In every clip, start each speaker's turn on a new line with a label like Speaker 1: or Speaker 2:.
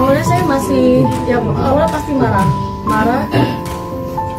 Speaker 1: awalnya saya masih, ya awal pasti marah.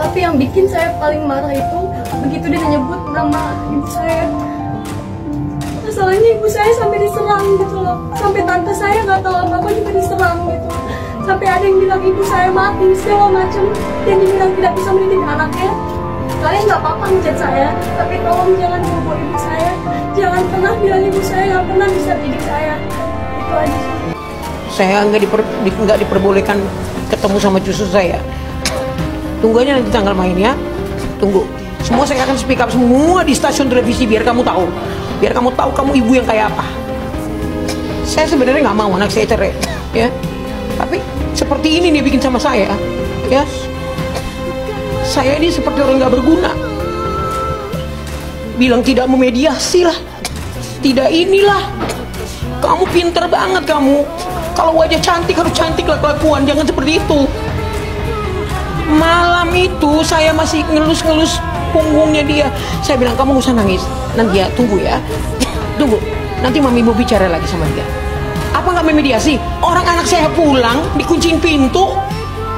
Speaker 1: Tapi yang bikin saya paling marah itu begitu dia nyebut nama ibu saya. Masalahnya ibu saya sampai diserang gitu loh. Sampai tante saya nggak tahu apa-apa juga diserang gitu. Sampai ada yang bilang ibu saya mati segala macam. Dan dibilang tidak bisa mendidik anaknya. Kalian nggak apa-apa ngechat saya, tapi tolong jangan bawa ibu saya. Jangan pernah bilang ibu saya nggak pernah bisa didik saya. Itu aja.
Speaker 2: Saya nggak diperbolehkan ketemu sama cucu saya. Tunggu aja nanti tanggal mainnya. Tunggu. Semua saya akan speak up semua di stasiun televisi biar kamu tahu. Biar kamu tahu kamu ibu yang kayak apa. Saya sebenarnya nggak mau anak saya cerai, ya. Tapi seperti ini dia bikin sama saya, ya. Saya ini seperti orang nggak berguna. Bilang tidak memediasi lah. Tidak inilah. Kamu pinter banget kamu. Kalau wajah cantik harus cantik lah kelakuan. Jangan seperti itu. Malam itu saya masih ngelus-ngelus punggungnya dia. Saya bilang kamu gak usah nangis. Nanti ya, tunggu ya. Tunggu. Nanti mami mau bicara lagi sama dia. Apa nggak memediasi? Orang anak saya pulang, dikunciin pintu.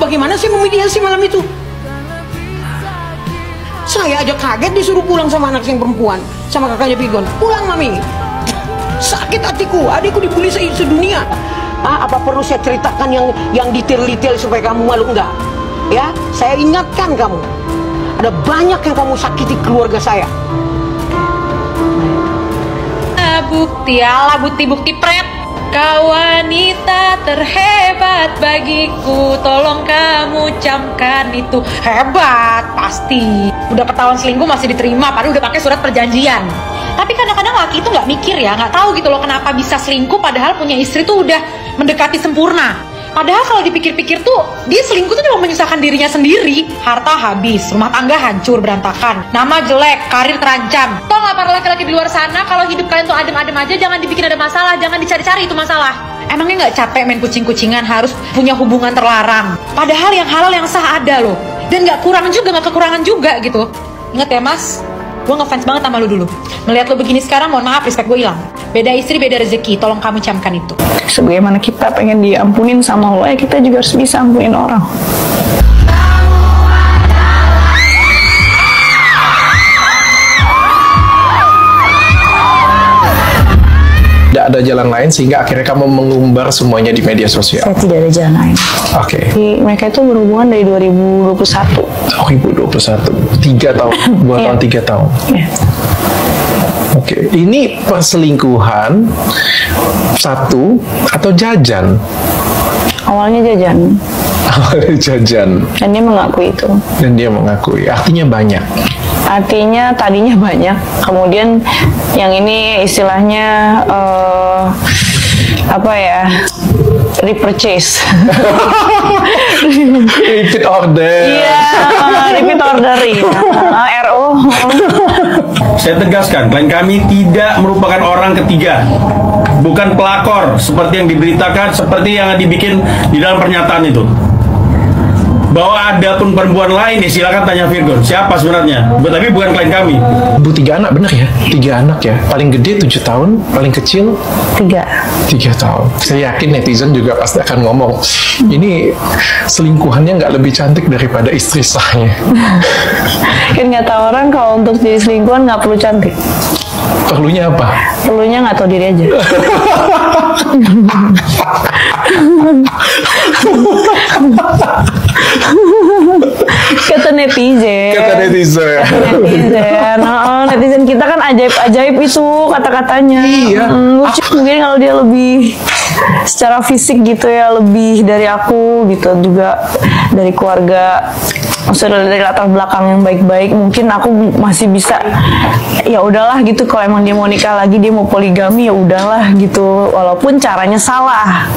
Speaker 2: Bagaimana sih memediasi malam itu? Saya aja kaget disuruh pulang sama anak saya yang perempuan, sama kakaknya Pigon. Pulang mami. Sakit hatiku, adikku dibully sedunia. Apa perlu saya ceritakan yang detail-detail supaya kamu malu enggak? Ya, saya ingatkan kamu. Ada banyak yang kamu sakiti keluarga saya.
Speaker 3: Bukti pret. Kau wanita terhebat bagiku, tolong kamu camkan itu. Hebat, pasti. Udah ketahuan selingkuh masih diterima, padahal udah pakai surat perjanjian. Tapi kadang-kadang laki itu nggak mikir ya, nggak tahu gitu loh kenapa bisa selingkuh padahal punya istri tuh udah mendekati sempurna. Padahal kalau dipikir-pikir tuh, dia selingkuh tuh cuma menyusahkan dirinya sendiri. Harta habis, rumah tangga hancur berantakan, nama jelek, karir terancam. Toh nggak para laki-laki di luar sana, kalau hidup kalian tuh adem-adem aja, jangan dibikin ada masalah, jangan dicari-cari itu masalah. Emangnya nggak capek main kucing-kucingan harus punya hubungan terlarang? Padahal yang halal yang sah ada loh. Dan nggak kurang juga, nggak kekurangan juga gitu. Ingat ya mas, gue ngefans banget sama lu dulu. Melihat lu begini sekarang, mohon maaf, respect gue hilang. Beda istri, beda rezeki, tolong kamu camkan itu.
Speaker 4: Sebagaimana kita pengen diampunin sama Allah, ya kita juga harus bisa ampunin orang.
Speaker 5: Tidak ada jalan lain sehingga akhirnya kamu mengumbar semuanya di media sosial.
Speaker 4: Saya tidak ada jalan lain.
Speaker 5: Oke.
Speaker 4: Mereka itu berhubungan dari 2021.
Speaker 5: 2021, 3 tahun, 2 tahun, 3 tahun.
Speaker 4: Yeah.
Speaker 5: Oke, ini perselingkuhan satu atau jajan?
Speaker 4: Awalnya jajan.
Speaker 5: Awalnya jajan.
Speaker 4: Dan dia mengakui itu.
Speaker 5: Dan dia mengakui, artinya banyak.
Speaker 4: Artinya tadinya banyak, kemudian yang ini istilahnya apa ya, repurchase.
Speaker 5: Repeat order.
Speaker 4: Iya, repeat order ya. RO.
Speaker 6: Saya tegaskan, klien kami tidak merupakan orang ketiga, bukan pelakor seperti yang diberitakan, seperti yang dibikin di dalam pernyataan itu. Bahwa ada pun perempuan lain, ya silakan tanya Virgon, siapa sebenarnya, tapi bukan klien kami.
Speaker 5: Bu, 3 anak benar ya? 3 anak ya? Paling gede 7 tahun, paling kecil
Speaker 4: 3
Speaker 5: tahun. Saya yakin netizen juga pasti akan ngomong, ini selingkuhannya nggak lebih cantik daripada istri saya.
Speaker 4: Kan nggak tahu orang kalau untuk jadi selingkuhan nggak perlu cantik.
Speaker 5: Perlunya apa?
Speaker 4: Perlunya nggak tahu diri aja. Kata netizen. Netizen kita kan ajaib-ajaib itu kata-katanya.
Speaker 5: Iya.
Speaker 4: Lucu. Mungkin kalau dia lebih secara fisik gitu ya, lebih dari aku gitu, juga dari keluarga, maksudnya dari latar belakang yang baik-baik, mungkin aku masih bisa, ya udahlah gitu. Kalau emang dia mau nikah lagi, dia mau poligami, ya udahlah gitu, walaupun caranya salah.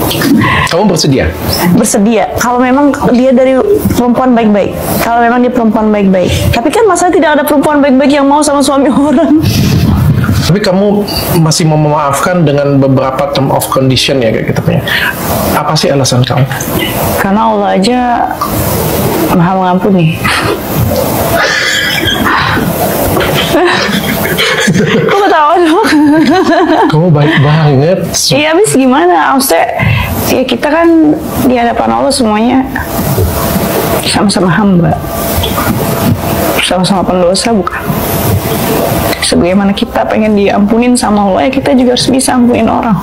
Speaker 5: Kamu bersedia?
Speaker 4: Bersedia kalau memang dia dari perempuan baik-baik, kalau memang dia perempuan baik-baik. Tapi kan masalah tidak ada perempuan baik-baik yang mau sama suami orang.
Speaker 5: Tapi kamu masih mau memaafkan dengan beberapa term of condition ya kayak gitu punya. Apa sih alasan kamu?
Speaker 4: Karena Allah aja Maha Mengampuni. Kok ketawa dong?
Speaker 5: Kamu baik banget.
Speaker 4: Iya, habis gimana? Maksudnya Ya kita kan di hadapan Allah semuanya sama-sama hamba, sama-sama pendosa, bukan? Sebagaimana kita pengen diampunin sama Allah, ya kita juga harus bisa ampunin orang.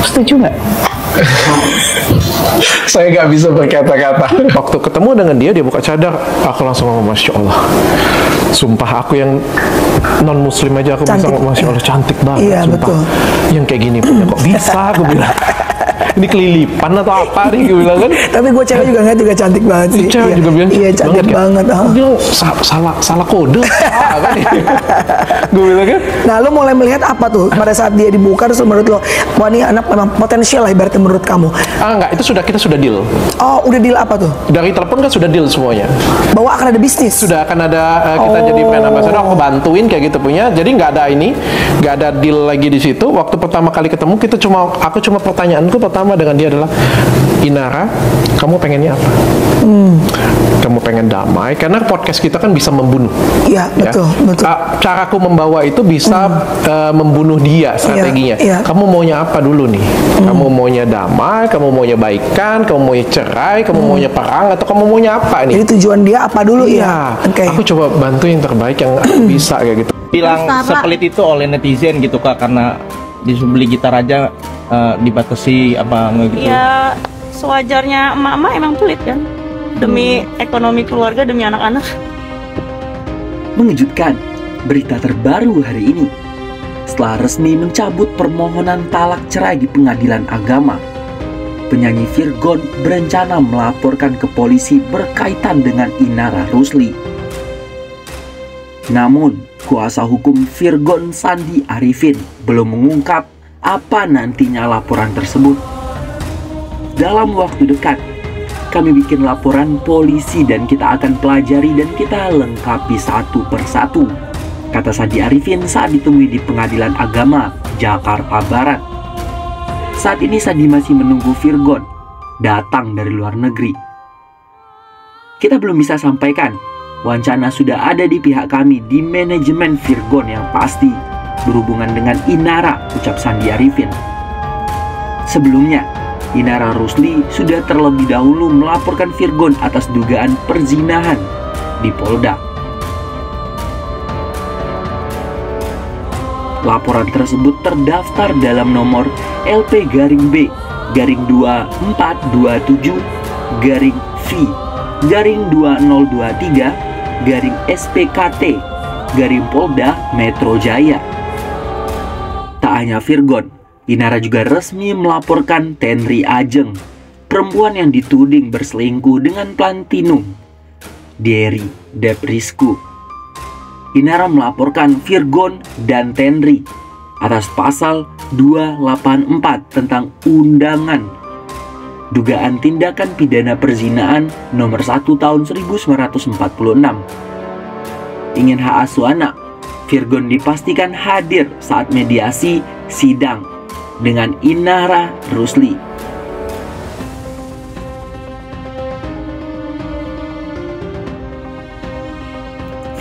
Speaker 4: Setuju nggak?
Speaker 5: Saya nggak bisa berkata-kata. Waktu ketemu dengan dia buka cadar, aku langsung ngomong Masya Allah. Sumpah aku yang non muslim aja aku bisa ngomong Masya Allah, cantik banget.
Speaker 2: Iya,
Speaker 5: sumpah.
Speaker 2: betul.
Speaker 5: Yang kayak gini punya kok bisa, aku bilang. Ini kelilipan atau apa nih, gue bilang kan.
Speaker 2: Tapi gue cewek juga ngeliat juga cantik banget sih.
Speaker 5: Cewek juga bilang
Speaker 2: iya, cantik banget.
Speaker 5: Gue bilang salah kode. Kan? Gue bilang kan.
Speaker 2: Nah, lo mulai melihat apa tuh pada saat dia dibuka, terus menurut lo, wah ini anak memang potensial lah ibaratnya menurut kamu?
Speaker 5: Enggak, itu kita sudah deal.
Speaker 2: Oh, udah deal apa tuh?
Speaker 5: Dari telepon kan sudah deal semuanya.
Speaker 2: Bahwa akan ada bisnis?
Speaker 5: Sudah akan ada, kita jadi brand ambassador, aku bantuin kayak gitu punya. Jadi nggak ada deal lagi di situ. Waktu pertama kali ketemu, aku cuma pertanyaanku pertama dengan dia adalah, Inara, kamu pengennya apa? Kamu pengen damai? Karena podcast kita kan bisa membunuh.
Speaker 2: Iya, betul.
Speaker 5: Caraku membawa itu bisa membunuh dia strateginya.
Speaker 2: Iya.
Speaker 5: Kamu maunya apa dulu nih? Kamu maunya damai? Kamu maunya baikan? Kamu maunya cerai? Kamu maunya perang? Atau kamu maunya apa nih?
Speaker 2: Jadi tujuan dia apa dulu ya?
Speaker 5: Aku coba bantu yang terbaik yang aku bisa kayak gitu.
Speaker 7: Bilang sepelit itu oleh netizen gitu Kak, karena beli gitar aja dibatasi apa gitu.
Speaker 8: Ya sewajarnya emak-emak emang pelit kan, demi ekonomi keluarga, demi anak-anak.
Speaker 9: Mengejutkan, berita terbaru hari ini. Setelah resmi mencabut permohonan talak cerai di pengadilan agama, penyanyi Virgon berencana melaporkan ke polisi berkaitan dengan Inara Rusli. Namun, kuasa hukum Virgon Sandi Arifin belum mengungkap apa nantinya laporan tersebut. Dalam waktu dekat, kami bikin laporan polisi dan kita akan pelajari dan kita lengkapi satu persatu, kata Sandi Arifin saat ditemui di Pengadilan Agama, Jakarta Barat. Saat ini Sandi masih menunggu Virgon datang dari luar negeri. Kita belum bisa sampaikan, wacana sudah ada di pihak kami di manajemen Virgon yang pasti berhubungan dengan Inara, ucap Sandi Arifin. Sebelumnya, Inara Rusli sudah terlebih dahulu melaporkan Virgon atas dugaan perzinahan di Polda. Laporan tersebut terdaftar dalam nomor LP-B-2423-V-2023-SPKT-Polda Metro Jaya. Tak hanya Virgon, Inara juga resmi melaporkan Tenri Ajeng, perempuan yang dituding berselingkuh dengan Plantinum, Dery Deprisku. Inara melaporkan Virgon dan Tenri atas pasal 284 tentang undangan dugaan tindakan pidana perzinaan nomor 1 tahun 1946. Ingin hak asuh anak, Virgon dipastikan hadir saat mediasi sidang dengan Inara Rusli.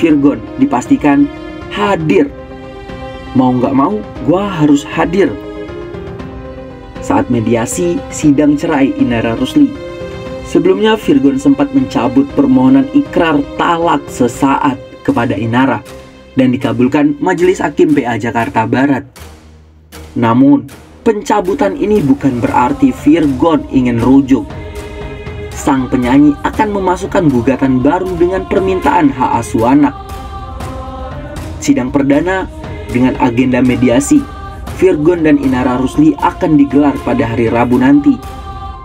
Speaker 9: Virgon dipastikan hadir. Mau nggak mau, gua harus hadir saat mediasi sidang cerai Inara Rusli. Sebelumnya Virgon sempat mencabut permohonan ikrar talak sesaat kepada Inara dan dikabulkan Majelis Hakim PA Jakarta Barat. Namun, pencabutan ini bukan berarti Virgon ingin rujuk. Sang penyanyi akan memasukkan gugatan baru dengan permintaan hak asuh anak. Sidang perdana dengan agenda mediasi Virgon dan Inara Rusli akan digelar pada hari Rabu nanti,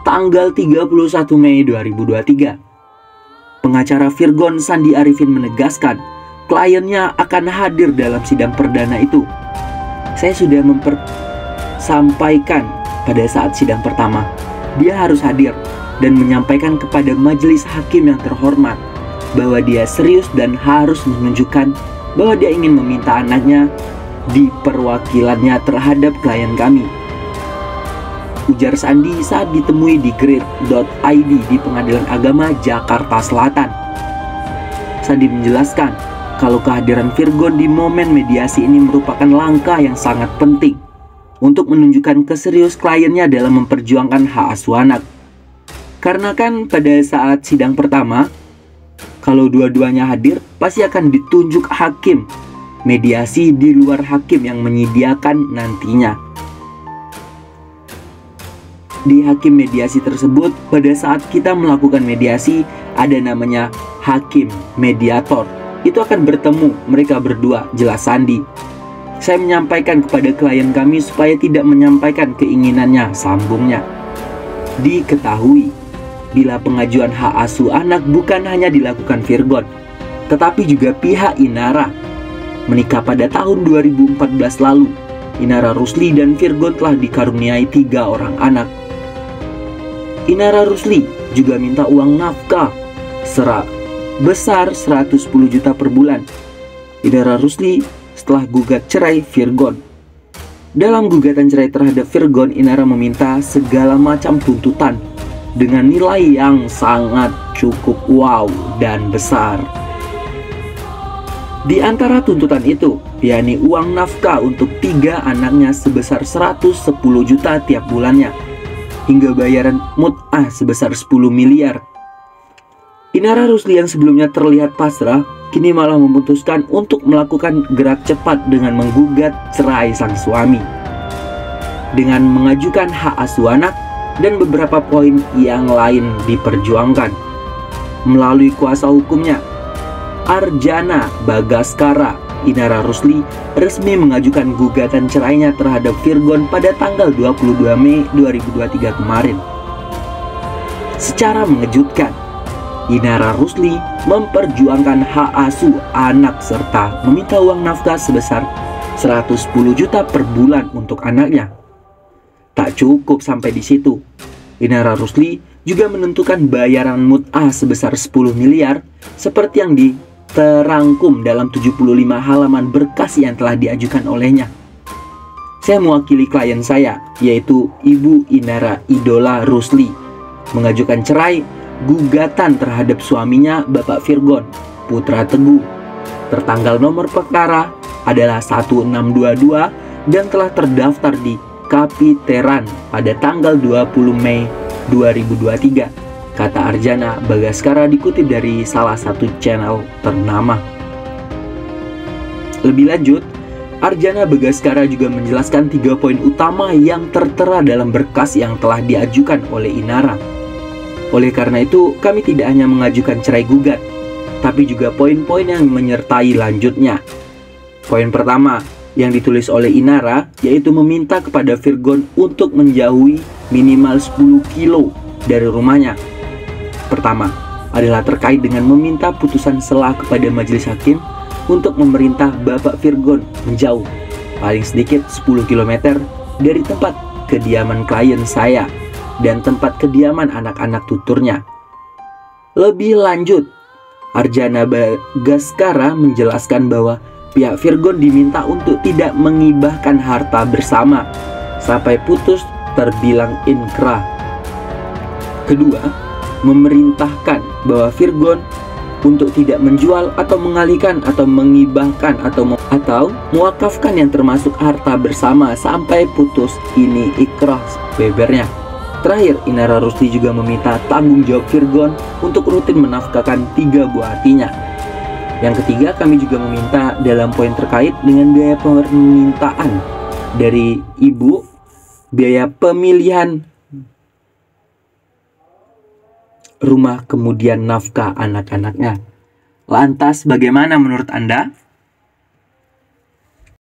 Speaker 9: tanggal 31 Mei 2023. Pengacara Virgon Sandi Arifin menegaskan kliennya akan hadir dalam sidang perdana itu. Saya sudah sampaikan pada saat sidang pertama, dia harus hadir dan menyampaikan kepada majelis hakim yang terhormat bahwa dia serius dan harus menunjukkan bahwa dia ingin meminta anaknya di perwakilannya terhadap klien kami, ujar Sandi saat ditemui di grid.id di Pengadilan Agama Jakarta Selatan. Sandi menjelaskan kalau kehadiran Virgon di momen mediasi ini merupakan langkah yang sangat penting untuk menunjukkan keserius kliennya dalam memperjuangkan hak asuh anak. Karena kan pada saat sidang pertama, kalau dua-duanya hadir, pasti akan ditunjuk hakim mediasi di luar hakim yang menyediakan nantinya. Di hakim mediasi tersebut, pada saat kita melakukan mediasi, ada namanya hakim mediator. Itu akan bertemu mereka berdua, jelas sandi. Saya menyampaikan kepada klien kami supaya tidak menyampaikan keinginannya, sambungnya. Diketahui, bila pengajuan hak asuh anak bukan hanya dilakukan Virgon, tetapi juga pihak Inara. Menikah pada tahun 2014 lalu, Inara Rusli dan Virgon telah dikaruniai 3 orang anak. Inara Rusli juga minta uang nafkah besar 110 juta per bulan. Inara Rusli setelah gugat cerai Virgon. Dalam gugatan cerai terhadap Virgon, Inara meminta segala macam tuntutan dengan nilai yang sangat cukup wow dan besar. Di antara tuntutan itu, yakni uang nafkah untuk 3 anaknya sebesar 110 juta tiap bulannya, hingga bayaran mut'ah sebesar 10 miliar. Inara Rusli yang sebelumnya terlihat pasrah, kini malah memutuskan untuk melakukan gerak cepat dengan menggugat cerai sang suami. Dengan mengajukan hak asuh anak dan beberapa poin yang lain diperjuangkan. Melalui kuasa hukumnya, Arjana Bagaskara, Inara Rusli resmi mengajukan gugatan cerainya terhadap Virgon pada tanggal 22 Mei 2023 kemarin. Secara mengejutkan, Inara Rusli memperjuangkan hak asuh anak serta meminta uang nafkah sebesar 110 juta per bulan untuk anaknya. Tak cukup sampai di situ, Inara Rusli juga menentukan bayaran mut'ah sebesar 10 miliar seperti yang diterangkum dalam 75 halaman berkas yang telah diajukan olehnya. Saya mewakili klien saya, yaitu Ibu Inara Idola Rusli, mengajukan cerai gugatan terhadap suaminya Bapak Virgon Putra Teguh. Tertanggal nomor perkara adalah 1622 dan telah terdaftar di Kapiteran pada tanggal 20 Mei 2023, kata Arjana Bagaskara dikutip dari salah satu channel ternama. Lebih lanjut, Arjana Bagaskara juga menjelaskan 3 poin utama yang tertera dalam berkas yang telah diajukan oleh Inara. Oleh karena itu, kami tidak hanya mengajukan cerai gugat, tapi juga poin-poin yang menyertai lanjutnya. Poin pertama yang ditulis oleh Inara yaitu meminta kepada Virgon untuk menjauhi minimal 10 kilo dari rumahnya. Pertama adalah terkait dengan meminta putusan selah kepada majelis hakim untuk memerintah Bapak Virgon menjauh paling sedikit 10 km dari tempat kediaman klien saya dan tempat kediaman anak-anak tuturnya. Lebih lanjut, Arjana Bagaskara menjelaskan bahwa pihak Virgon diminta untuk tidak mengibahkan harta bersama sampai putus terbilang inkrah. Kedua, memerintahkan bahwa Virgon untuk tidak menjual atau mengalihkan atau mengibahkan atau mewakafkan yang termasuk harta bersama sampai putus ini ikrah bebernya. Terakhir, Inara Rusli juga meminta tanggung jawab Virgon untuk rutin menafkahkan 3 buah hatinya. Yang ketiga, kami juga meminta dalam poin terkait dengan biaya permintaan dari ibu, biaya pemilihan rumah kemudian nafkah anak-anaknya. Lantas bagaimana menurut Anda?